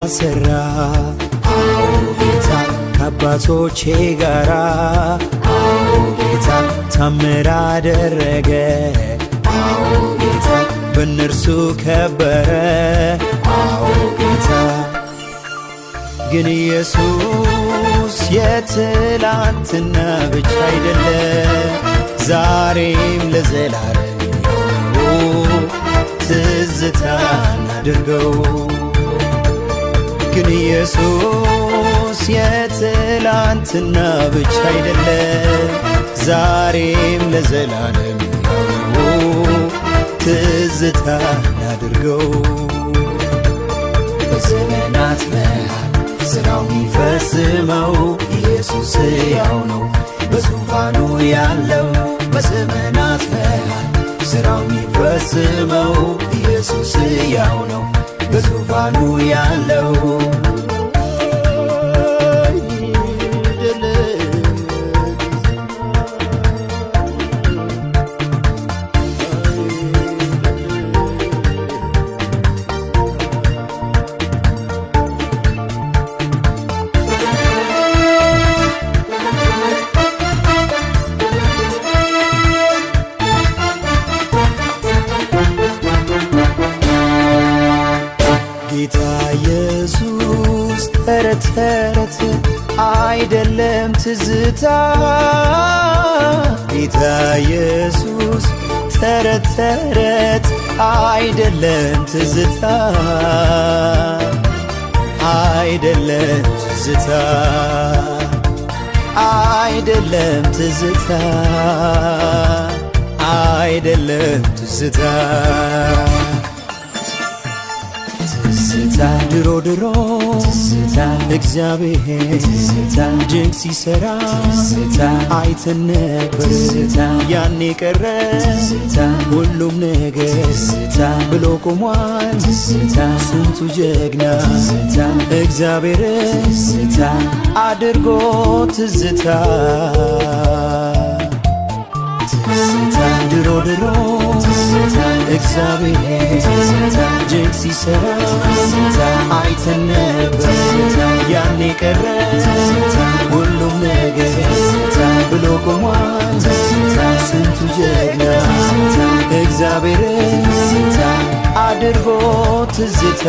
ሰራ አዎ ጌታ ከአባቶቼ ጋራ አዎ ጌታ ታምር አደረገ አዎ ጌታ በእነርሱ ከበረ አዎ ጌታ ግን ኢየሱስ የትላንትና ብቻ አይደለም ዛሬም ለዘላለም ትዝታ እናድርገው ግን ኢየሱስ የትላንትና ብቻ አይደለም ዛሬም ለዘላለም ትዝታ እናድርገው በዘመናት መሃል ሥራው የሚፈጽመው ኢየሱስ ሕያው ነው በዙፋኑ ያለው በዘመናት መሃል ሥራው የሚፈጽመው ኢየሱስ ሕያው ነው በዙፋኑ ያለው ጌታ ኢየሱስ ተረት ተረት አይደለም ትዝታ ጌታ ኢየሱስ ተረት ተረት አይደለም ትዝታ አይደለም ትዝታ አይደለም ትዝታ አይደለም ትዝታ ትዝታ ድሮ ድሮ ትዝታ እግዚአብሔር ትዝታ ድንቅ ሲሰራ ትዝታ አይተን ነበር ትዝታ ያኔ ቀረ ትዝታ ሁሉም ነገር ትዝታ ብሎ ቆሟል ትዝታ ስንቱ ጀግና ትዝታ እግዚአብሔር ትዝታ አድርጎ ትዝታ ትዝታ ድሮ ድሮ ትዝታ እግዚአብሔር ትዝታ ድንቅ ሲሰራ ትዝታ አይተን ነበር ትዝታ ያኔ ቀረ ትዝታ ሁሉም ነገር ትዝታ ብሎ ቆሟል ትዝታ ስንቱ ጀግና ትዝታ እግዚአብሔር ትዝታ አድርጎ ትዝታ